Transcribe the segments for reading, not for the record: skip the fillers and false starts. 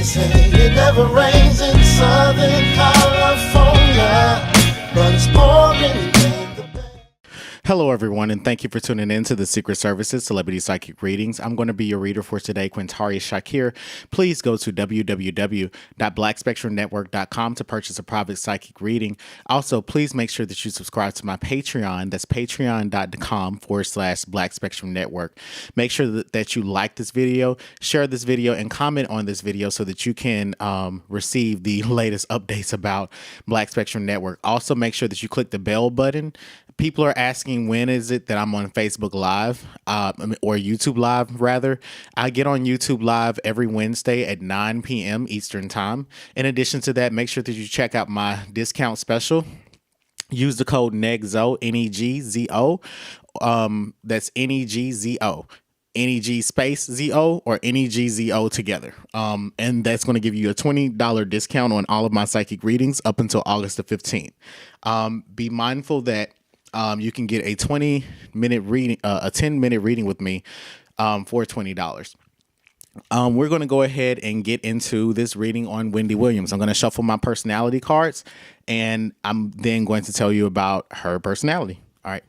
say it never rains in Southern California, but it's pouring in the Bay. Hello, everyone, and thank you for tuning in to the Secret Services Celebrity Psychic Readings. I'm going to be your reader for today, Quintari Shakir. Please go to www.blackspectrumnetwork.com to purchase a private psychic reading. Also, please make sure that you subscribe to my Patreon. That's patreon.com/Black Spectrum Network. Make sure that you like this video, share this video, and comment on this video so that you can receive the latest updates about Black Spectrum Network. Also, make sure that you click the bell button. People are asking when is it that I'm on Facebook Live or YouTube Live, rather. I get on YouTube Live every Wednesday at 9 p.m. Eastern Time. In addition to that, make sure that you check out my discount special. Use the code NEGZO, NEGZO. That's NEGZO. NEG space ZO or NEGZO together. And that's going to give you a $20 discount on all of my psychic readings up until August the 15th. Be mindful that you can get a 20-minute reading, a 10-minute reading with me for $20. We're going to go ahead and get into this reading on Wendy Williams. I'm going to shuffle my personality cards, and I'm then going to tell you about her personality. All right.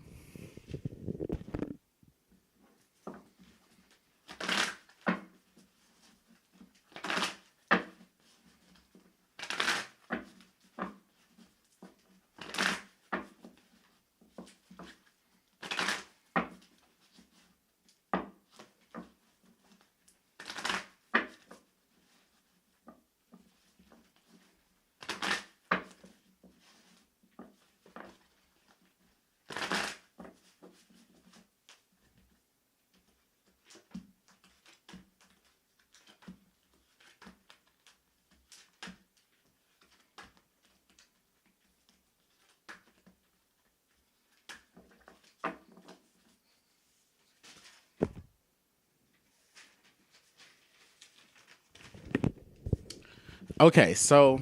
Okay, so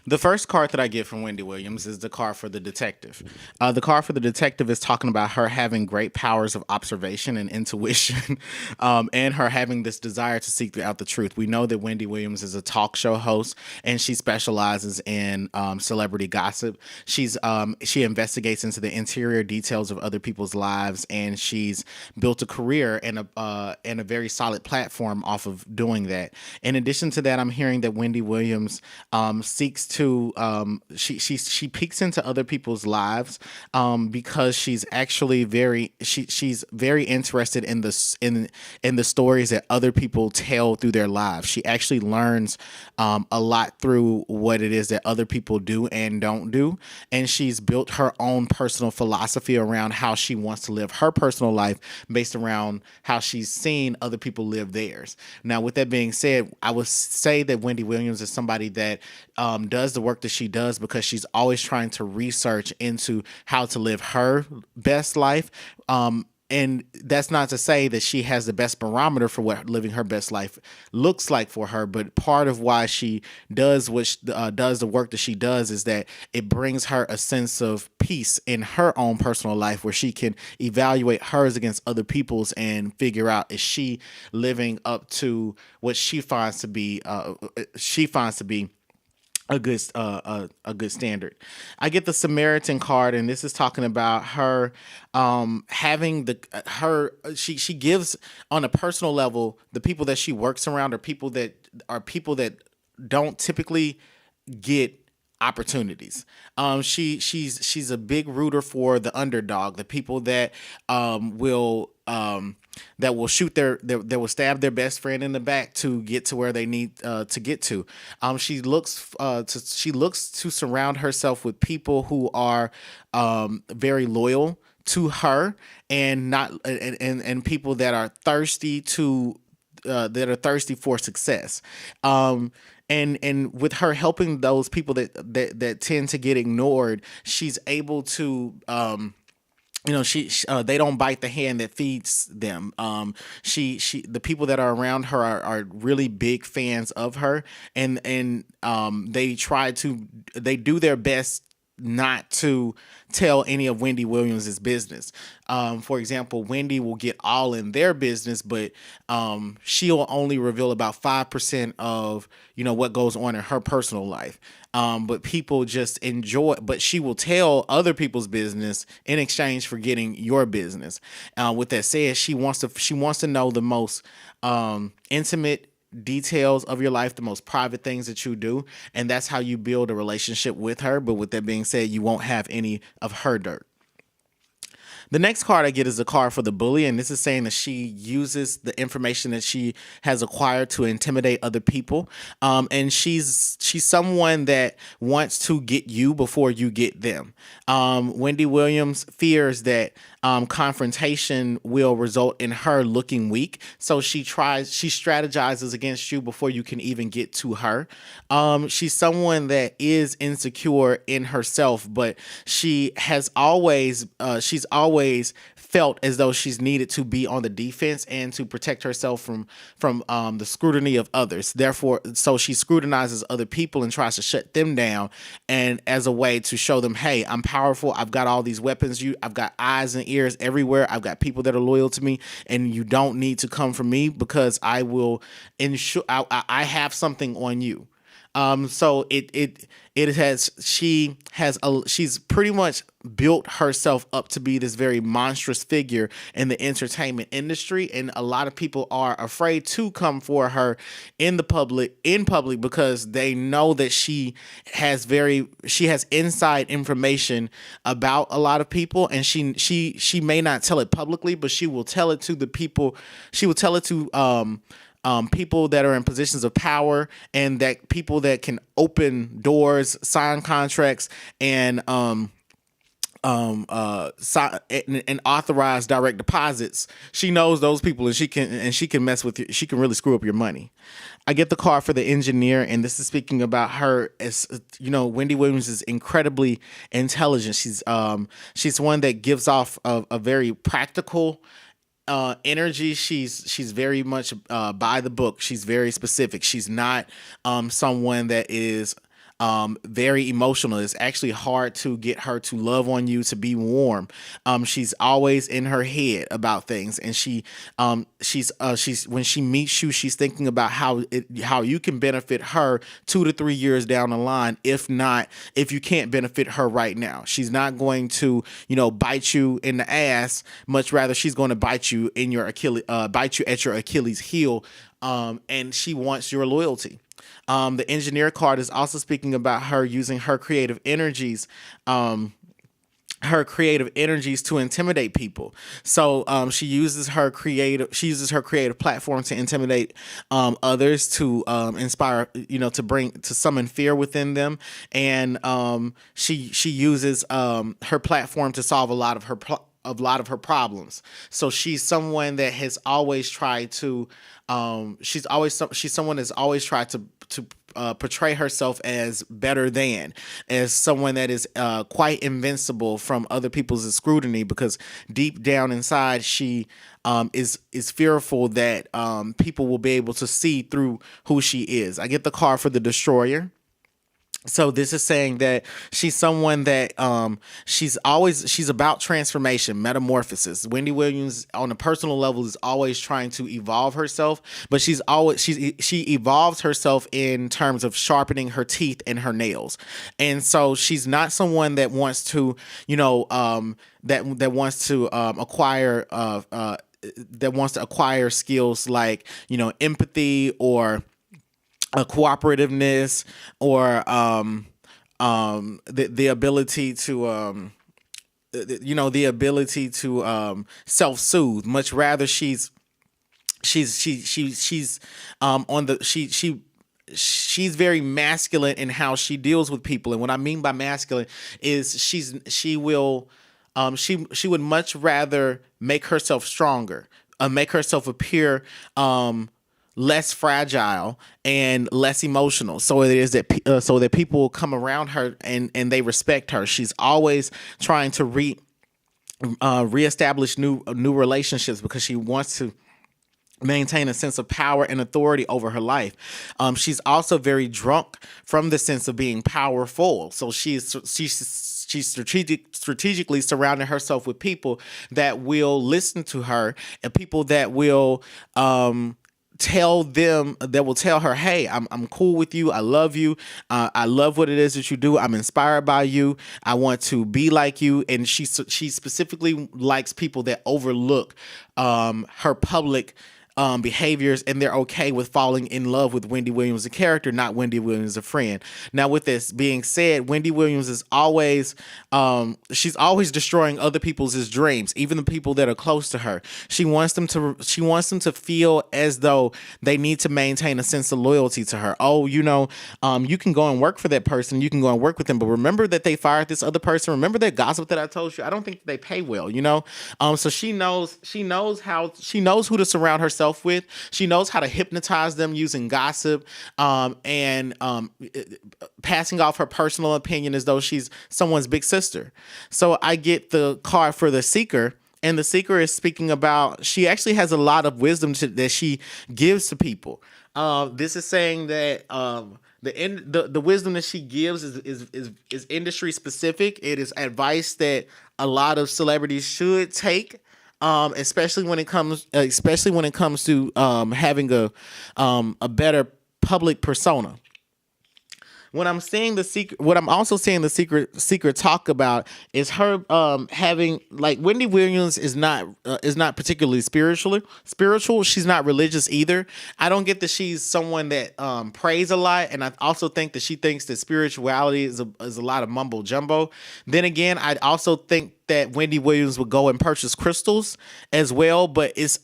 the first card that I get from Wendy Williams is the card for the detective. The card for the detective is talking about her having great powers of observation and intuition, and her having this desire to seek out the truth. We know that Wendy Williams is a talk show host, and she specializes in celebrity gossip. She investigates into the interior details of other people's lives, and she's built a career and a very solid platform off of doing that. In addition to that, I'm hearing that Wendy Williams seeks to she peeks into other people's lives because she's actually she's very interested in the stories that other people tell through their lives. She actually learns a lot through what it is that other people do and don't do, and she's built her own personal philosophy around how she wants to live her personal life based around how she's seen other people live theirs. Now, with that being said, I would say that Wendy Williams is somebody that does the work that she does because she's always trying to research into how to live her best life. And that's not to say that she has the best barometer for what living her best life looks like for her. But part of why she does does the work that she does is that it brings her a sense of peace in her own personal life, where she can evaluate hers against other people's and figure out, is she living up to what she finds to be a good standard. I get the Samaritan card, and this is talking about her having she gives on a personal level. The people that she works around are people that don't typically get opportunities. She's a big rooter for the underdog, the people that will shoot that will stab their best friend in the back to get to where they need to get to. She looks to surround herself with people who are very loyal to her, and people that are thirsty for success. And with her helping those people that tend to get ignored, she's able to they don't bite the hand that feeds them. The people that are around her are really big fans of her, and they do their best not to tell any of Wendy Williams's business. For example, Wendy will get all in their business, but she'll only reveal about 5% of, what goes on in her personal life. But people just enjoy, but she will tell other people's business in exchange for getting your business. With that said, she wants to know the most intimate details of your life, the most private things that you do, and that's how you build a relationship with her. But with that being said, you won't have any of her dirt. The next card I get is a card for the bully, and this is saying that she uses the information that she has acquired to intimidate other people. And she's someone that wants to get you before you get them. Wendy Williams fears that confrontation will result in her looking weak, so she strategizes against you before you can even get to her. She's someone that is insecure in herself, but she's always felt as though she's needed to be on the defense and to protect herself from the scrutiny of others. Therefore, so she scrutinizes other people and tries to shut them down, and as a way to show them, hey, I'm powerful. I've got all these weapons. I've got eyes and ears everywhere. I've got people that are loyal to me, and you don't need to come for me because I will ensure I have something on you. So she's pretty much built herself up to be this very monstrous figure in the entertainment industry, and a lot of people are afraid to come for her in public because they know that she has inside information about a lot of people, and she may not tell it publicly, but she will tell it to the people. She will tell it to people that are in positions of power, and that people that can open doors, sign contracts, and authorize direct deposits. She knows those people, and she can mess with you. She can really screw up your money. I get the card for the engineer, and this is speaking about her as, Wendy Williams is incredibly intelligent. She's one that gives off a very practical energy. She's very much by the book. She's very specific. She's not someone that is very emotional. It's actually hard to get her to love on you, to be warm. She's always in her head about things, and she's when she meets you, she's thinking about how you can benefit her 2 to 3 years down the line. If you can't benefit her right now, she's not going to bite you in the ass. Much rather, she's going to bite you at your Achilles heel, and she wants your loyalty. The engineer card is also speaking about her using her creative energies. Her creative energies to intimidate people. So she uses her creative platform to intimidate others, to inspire, to summon fear within them, and she uses her platform to solve a lot of her problems. So she's someone that has always tried to she's someone that's always tried to portray herself as better than, as someone that is quite invincible from other people's scrutiny, because deep down inside she is fearful that people will be able to see through who she is. I get the card for the destroyer. So this is saying that she's someone that she's about transformation, metamorphosis. Wendy Williams on a personal level is always trying to evolve herself, but she evolves herself in terms of sharpening her teeth and her nails. And so she's not someone that wants to, acquire skills like, empathy or cooperativeness, or the ability to the ability to self-soothe. Much rather, she's very masculine in how she deals with people. And what I mean by masculine is she would much rather make herself stronger, make herself appear less fragile and less emotional, so it is that people will come around her and they respect her. She's always trying to reestablish new relationships, because she wants to maintain a sense of power and authority over her life. She's also very drunk from the sense of being powerful. So she's strategically surrounding herself with people that will listen to her, and people that will tell her, hey, I'm cool with you, I love you, I love what it is that you do, I'm inspired by you, I want to be like you. And she specifically likes people that overlook her public behaviors, and they're okay with falling in love with Wendy Williams, the character, not Wendy Williams, a friend. Now, with this being said, Wendy Williams is always, she's always destroying other people's dreams, even the people that are close to her. She wants them to feel as though they need to maintain a sense of loyalty to her. Oh, you can go and work for that person, you can go and work with them, but remember that they fired this other person. Remember that gossip that I told you? I don't think they pay well, So she knows who to surround herself with. She knows how to hypnotize them using gossip, and passing off her personal opinion as though she's someone's big sister. So I get the card for the Seeker, and the Seeker is speaking about, she actually has a lot of wisdom that she gives to people. This is saying that the wisdom that she gives is industry specific. It is advice that a lot of celebrities should take. Especially when it comes to having a better public persona. What I'm also seeing the Secret talk about is her having, like, Wendy Williams is not particularly spiritual. She's not religious either. I don't get that she's someone that prays a lot, and I also think that she thinks that spirituality is a lot of mumbo jumbo. Then again, I also think that Wendy Williams would go and purchase crystals as well, but it's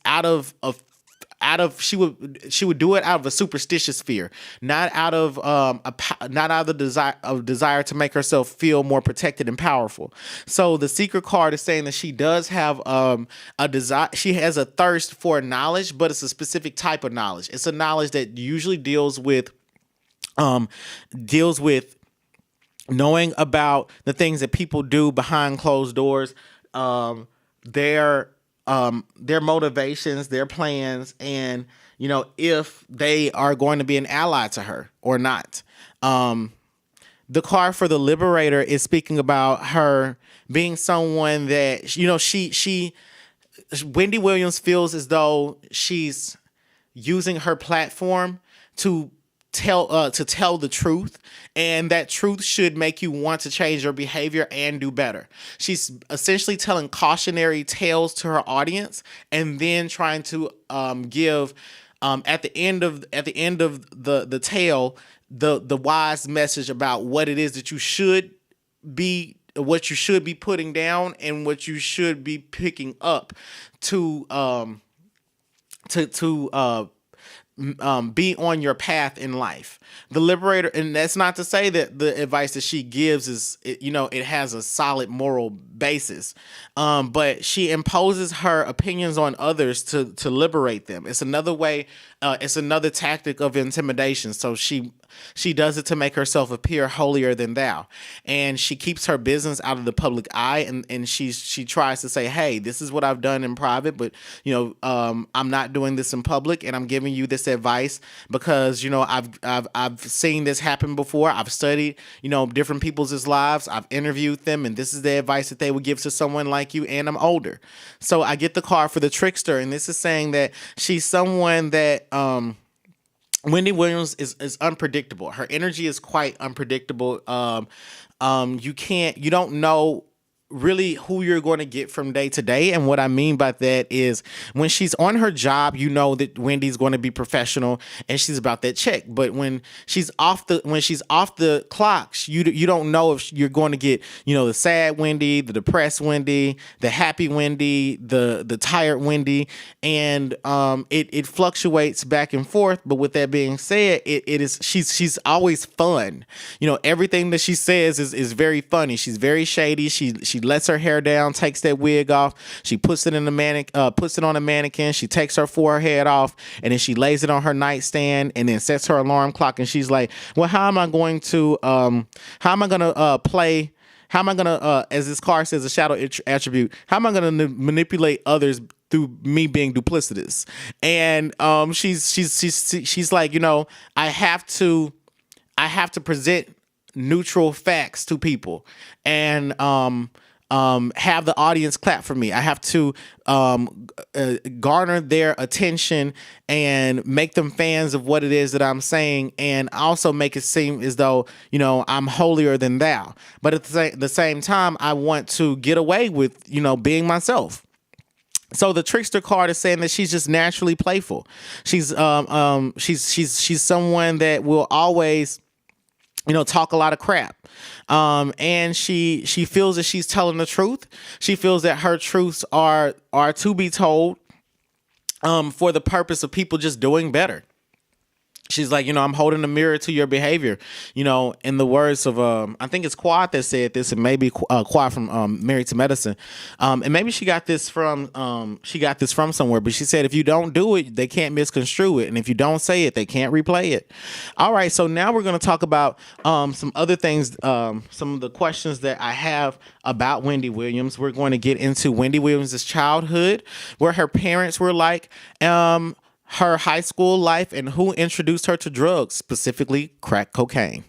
she would do it out of a superstitious fear, not out of the desire to make herself feel more protected and powerful. So the Secret card is saying that she does have a desire. She has a thirst for knowledge, but it's a specific type of knowledge. It's a knowledge that usually deals with knowing about the things that people do behind closed doors, their motivations, their plans, and if they are going to be an ally to her or not. The card for the Liberator is speaking about her being someone that Wendy Williams feels as though she's using her platform to tell the truth, and that truth should make you want to change your behavior and do better. She's essentially telling cautionary tales to her audience, and then trying to give at the end of the tale the wise message about what it is that you should be, what you should be putting down, and what you should be picking up to be on your path in life. The Liberator, and that's not to say that the advice that she gives it has a solid moral basis, but she imposes her opinions on others to liberate them. It's another way. It's another tactic of intimidation. So she does it to make herself appear holier than thou, and she keeps her business out of the public eye, and she tries to say, hey, this is what I've done in private, but I'm not doing this in public, and I'm giving you this advice because I've seen this happen before. I've studied different people's lives. I've interviewed them, and this is the advice that they would give to someone like you, and I'm older. So I get the card for the Trickster, and this is saying that she's someone that Wendy Williams is unpredictable. Her energy is quite unpredictable. You don't know really who you're going to get from day to day. And what I mean by that is when she's on her job, that Wendy's going to be professional and she's about that check. But when she's off the clock, you don't know if you're going to get, the sad Wendy, the depressed Wendy, the happy Wendy, the tired Wendy. And it fluctuates back and forth. But with that being said, she's always fun. Everything that she says is very funny. She's very shady. She lets her hair down, takes that wig off. She puts it on a mannequin. She takes her forehead off, and then she lays it on her nightstand, and then sets her alarm clock. And she's like, "Well, how am I going to as this card says, a shadow attribute? How am I going to manipulate others through me being duplicitous. And she's like, I have to present neutral facts to people, and have the audience clap for me. I have to garner their attention and make them fans of what it is that I'm saying, and also make it seem as though, I'm holier than thou. But at the same time, I want to get away with, being myself. So the trickster card is saying that she's just naturally playful. She's someone that will always, talk a lot of crap. And she feels that she's telling the truth. She feels that her truths are to be told, for the purpose of people just doing better. She's like, I'm holding a mirror to your behavior, in the words of, I think it's Quad that said this, and maybe Quad from Married to Medicine. And maybe she got this from somewhere, but she said, if you don't do it, they can't misconstrue it. And if you don't say it, they can't replay it. All right. So now we're going to talk about some other things, some of the questions that I have about Wendy Williams. We're going to get into Wendy Williams' childhood, where her parents were like, her high school life, and who introduced her to drugs, specifically crack cocaine.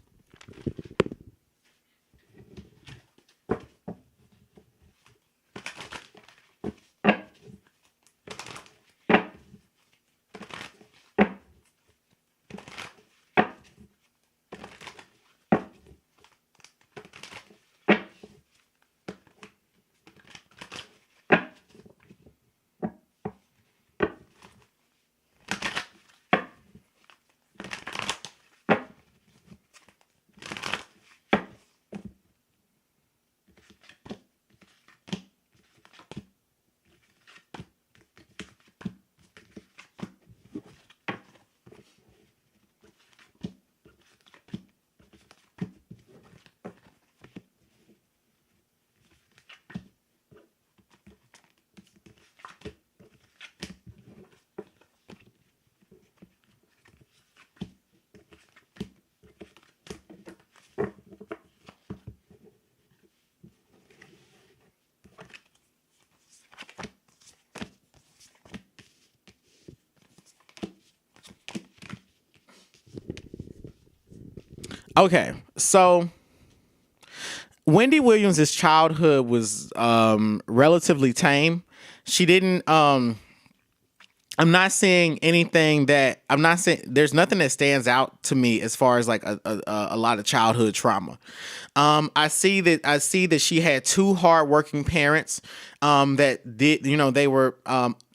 Okay, so Wendy Williams' childhood was relatively tame. She didn't. I'm not seeing anything that I'm not saying. There's nothing that stands out to me as far as like a lot of childhood trauma. I see that she had two hardworking parents that did, they were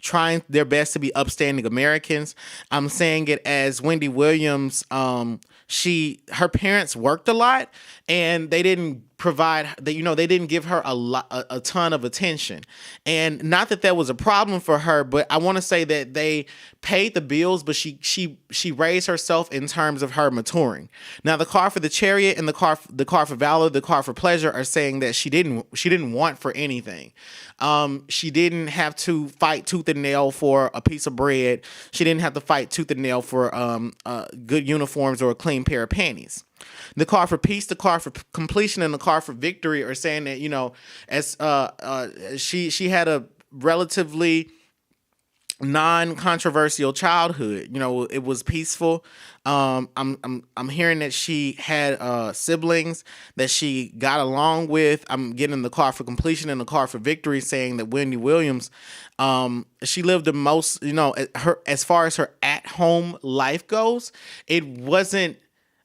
trying their best to be upstanding Americans. I'm saying it as Wendy Williams. Her parents worked a lot, and they didn't provide they didn't give her a ton of attention. And not that that was a problem for her, but I want to say that they paid the bills, but she raised herself in terms of her maturing. Now the card for the Chariot and the card for Valor, the card for Pleasure are saying that she didn't want for anything. She didn't have to fight tooth and nail for a piece of bread. She didn't have to fight tooth and nail for good uniforms or a clean pair of panties. The card for Peace, the card for Completion, and the card for Victory are saying that, as she had a relatively non-controversial childhood. It was peaceful. I'm hearing that she had siblings that she got along with. I'm getting the card for Completion and the card for Victory saying that Wendy Williams, she lived the most, as far as her at-home life goes, it wasn't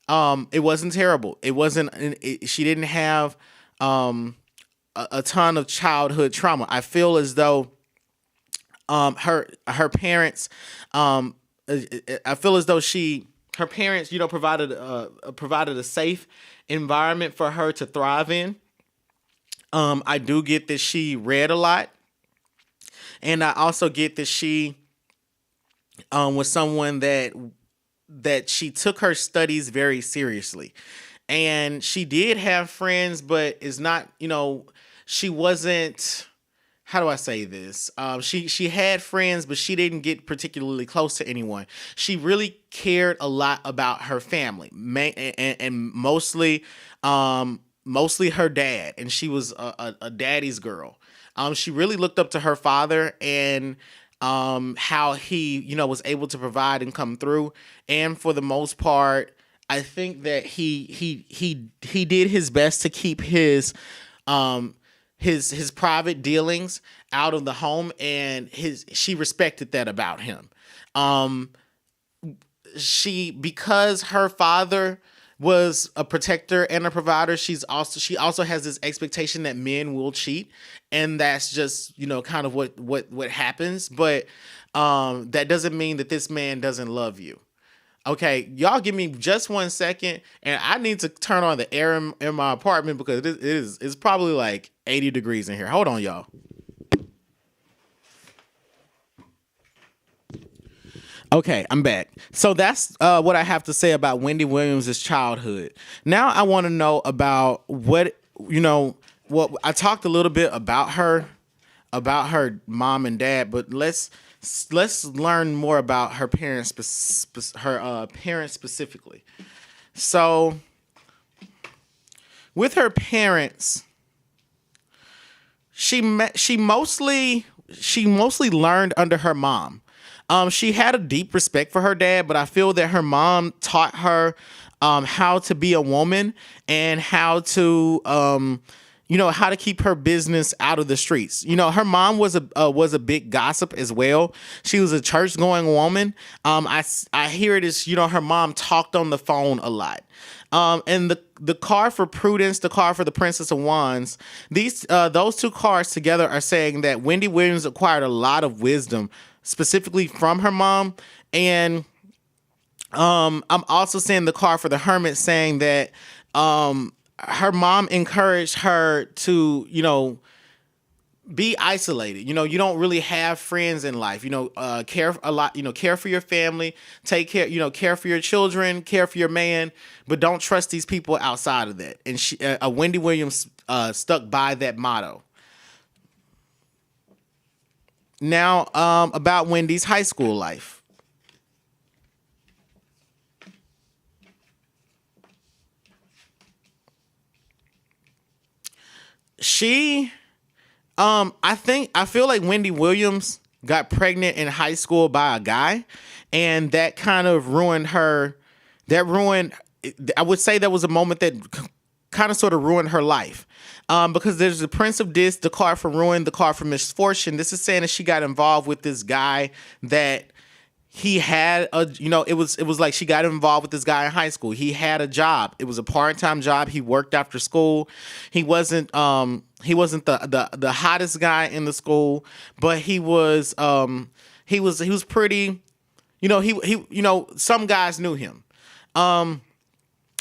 terrible. She didn't have a ton of childhood trauma. I feel as though her parents, I feel as though her parents, provided a safe environment for her to thrive in. I do get that she read a lot, and I also get that she was someone that she took her studies very seriously. And she did have friends, but is not, she wasn't, how do I say this? She had friends, but she didn't get particularly close to anyone. She really cared a lot about her family, and mostly her dad. And she was a daddy's girl. She really looked up to her father and how he, was able to provide and come through. And for the most part, I think that he did his best to keep his private dealings out of the home, and she respected that about him. Because her father was a protector and a provider, she also has this expectation that men will cheat, and that's just kind of what happens. But that doesn't mean that this man doesn't love you. Okay, y'all give me just 1 second, and I need to turn on the air in my apartment because it's probably like 80 degrees in here. Hold on, y'all. Okay, I'm back. So that's what I have to say about Wendy Williams' childhood. Now I want to know about what I talked a little bit about her mom and dad, but let's learn more about her parents, parents specifically. So with her parents, she mostly learned under her mom. She had a deep respect for her dad, but I feel that her mom taught her how to be a woman and how to how to keep her business out of the streets. Her mom was a big gossip as well. She was a church going woman. I hear it as her mom talked on the phone a lot. And the card for Prudence, the card for the Princess of Wands, those two cards together are saying that Wendy Williams acquired a lot of wisdom, specifically from her mom. And I'm also seeing the card for the Hermit saying that her mom encouraged her to, be isolated. You don't really have friends in life. Care a lot. Care for your family. Take care. Care for your children. Care for your man. But don't trust these people outside of that. And Wendy Williams stuck by that motto. Now, about Wendy's high school life. I feel like Wendy Williams got pregnant in high school by a guy, and that kind of ruined her. I would say that was a moment that kind of sort of ruined her life. Because there's the Prince of Dis, the card for ruin, the card for misfortune. This is saying that she got involved with this guy that he had it was like she got involved with this guy in high school. He had a job. It was a part-time job. He worked after school. He wasn't the hottest guy in the school, but he was pretty, some guys knew him.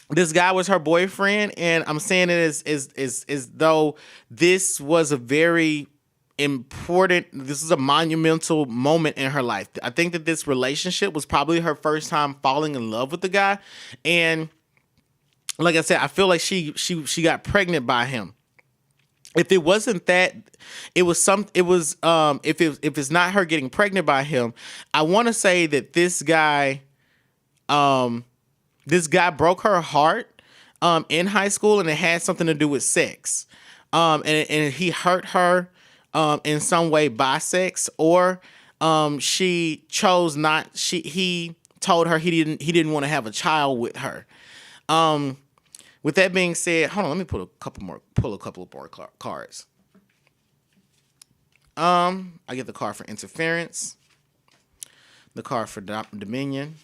This guy was her boyfriend, and I'm saying it as though this was a very important, this is a monumental moment in her life. I think that this relationship was probably her first time falling in love with the guy. And like I said, I feel like she got pregnant by him. If it wasn't that, if it's not her getting pregnant by him, I want to say that this guy broke her heart in high school, and it had something to do with sex. And he hurt her in some way by sex, or she chose not. He told her he didn't want to have a child with her. With that being said, hold on, let me pull a couple more cards. I get the card for interference, the card for dominion,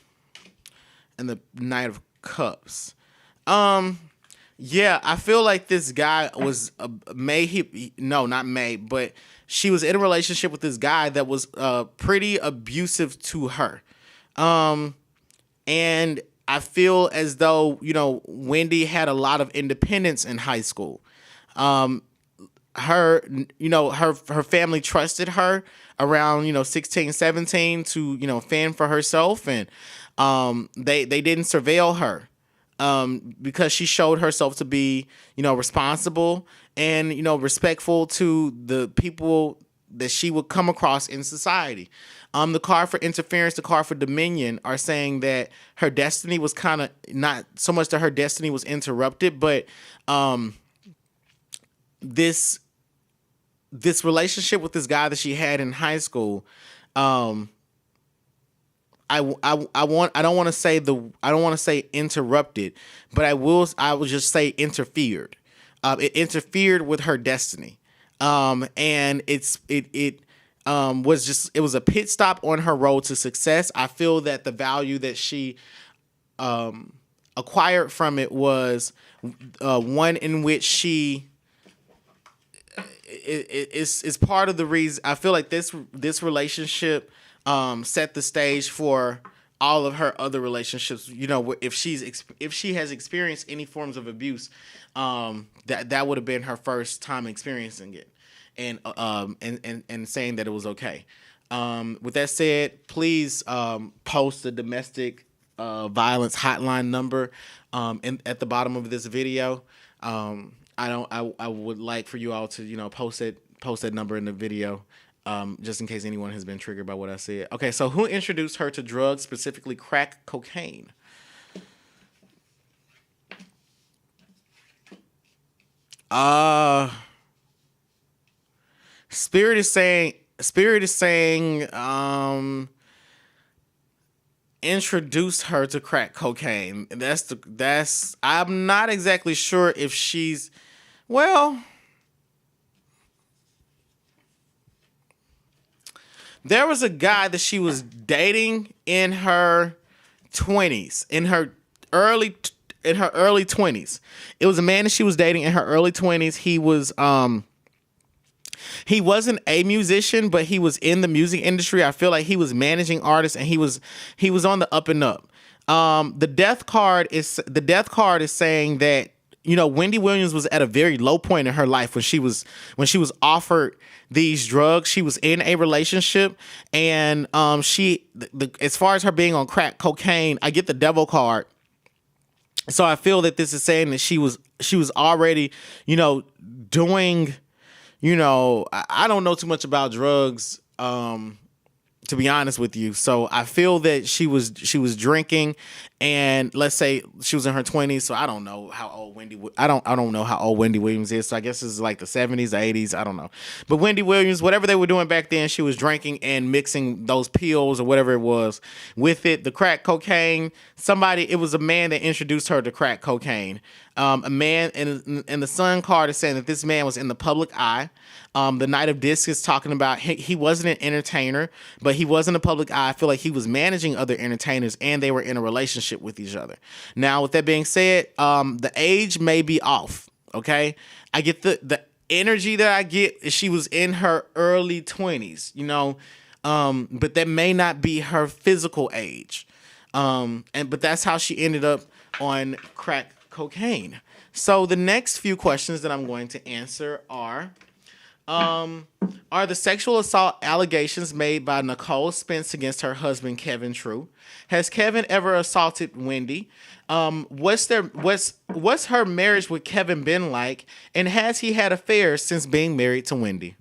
and the Knight of Cups. Yeah, I feel like this guy was but she was in a relationship with this guy that was pretty abusive to her. And I feel as though, Wendy had a lot of independence in high school. Her family trusted her around, 16, 17 to, fend for herself, and they didn't surveil her. Because she showed herself to be, responsible and, respectful to the people that she would come across in society. The card for interference, the card for dominion are saying that her destiny was kind of, not so much that her destiny was interrupted, but this this relationship with this guy that she had in high school, I don't want to say interrupted, but I will just say interfered. It interfered with her destiny. And it was a pit stop on her road to success. I feel that the value that she acquired from it was one in which she is part of the reason. I feel like this relationship set the stage for all of her other relationships. You know, if she has experienced any forms of abuse, that would have been her first time experiencing it, and saying that it was okay. With that said, please post the domestic violence hotline number at the bottom of this video. I would like for you all to post that number in the video. Just in case anyone has been triggered by what I said. Okay, so who introduced her to drugs, specifically crack cocaine? Spirit is saying introduced her to crack cocaine. I'm not exactly sure if she's, well, there was a guy that she was dating in her 20s, in her early 20s. It was a man that she was dating in her early 20s. He wasn't a musician, but he was in the music industry. I feel like he was managing artists, and he was on the up and up. The death card is saying that Wendy Williams was at a very low point in her life when she was offered these drugs. She was in a relationship, and as far as her being on crack cocaine, I get the devil card. So I feel that this is saying that she was already, doing, I don't know too much about drugs, to be honest with you. So I feel that she was drinking, and let's say she was in her 20s. So I don't know how old I don't know how old Wendy Williams is. So I guess it's like the 70s, the 80s. I don't know. But Wendy Williams, whatever they were doing back then, she was drinking and mixing those pills or whatever it was with it. The crack cocaine, it was a man that introduced her to crack cocaine. A man, and the Sun card is saying that this man was in the public eye. The Knight of Discs is talking about he wasn't an entertainer, but he was in the public eye. I feel like he was managing other entertainers, and they were in a relationship with each other. Now, with that being said, the age may be off. Okay, I get the energy that I get is she was in her early 20s, but that may not be her physical age. But that's how she ended up on crack cocaine. So the next few questions that I'm going to answer are the sexual assault allegations made by Nicole Spence against her husband Kevin true? Has Kevin ever assaulted Wendy? What's her marriage with Kevin been like? And has he had affairs since being married to Wendy?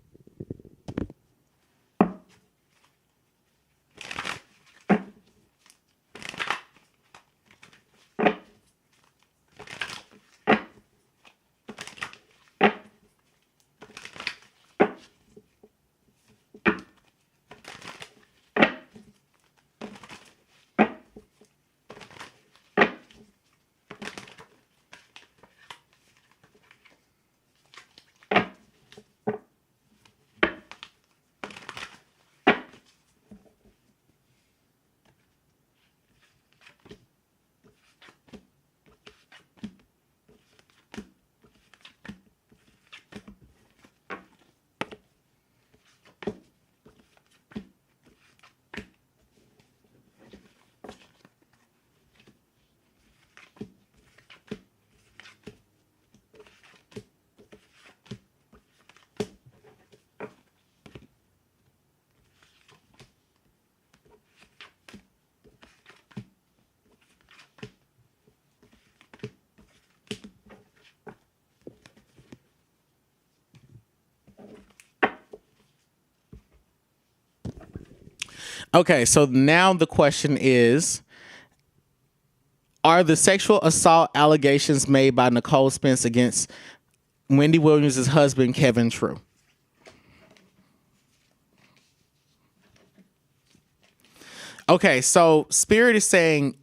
Okay, so now the question is, are the sexual assault allegations made by Nicole Spence against Wendy Williams' husband, Kevin, true? Okay, so Spirit is saying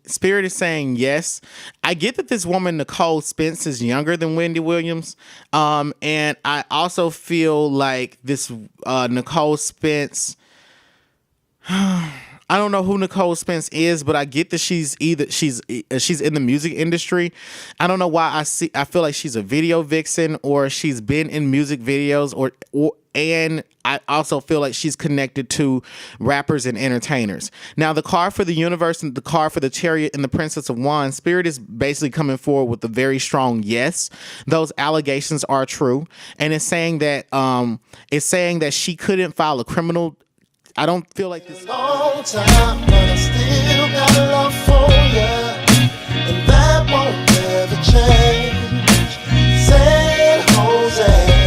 yes. I get that this woman Nicole Spence is younger than Wendy Williams, and I also feel like this Nicole Spence. I don't know who Nicole Spence is, but I get that she's in the music industry. I don't know why I feel like she's a video vixen, or she's been in music videos, and I also feel like she's connected to rappers and entertainers. Now, the card for the universe and the card for the chariot and the princess of wands, Spirit is basically coming forward with a very strong yes. Those allegations are true, and it's saying that she couldn't file a criminal. I don't feel like this. Long time, but I still got a love for you, and that won't ever change. San Jose,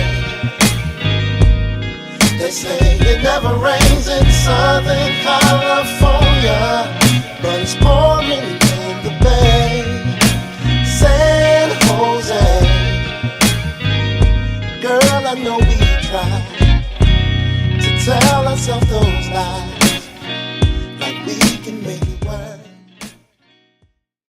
they say it never rains in Southern California.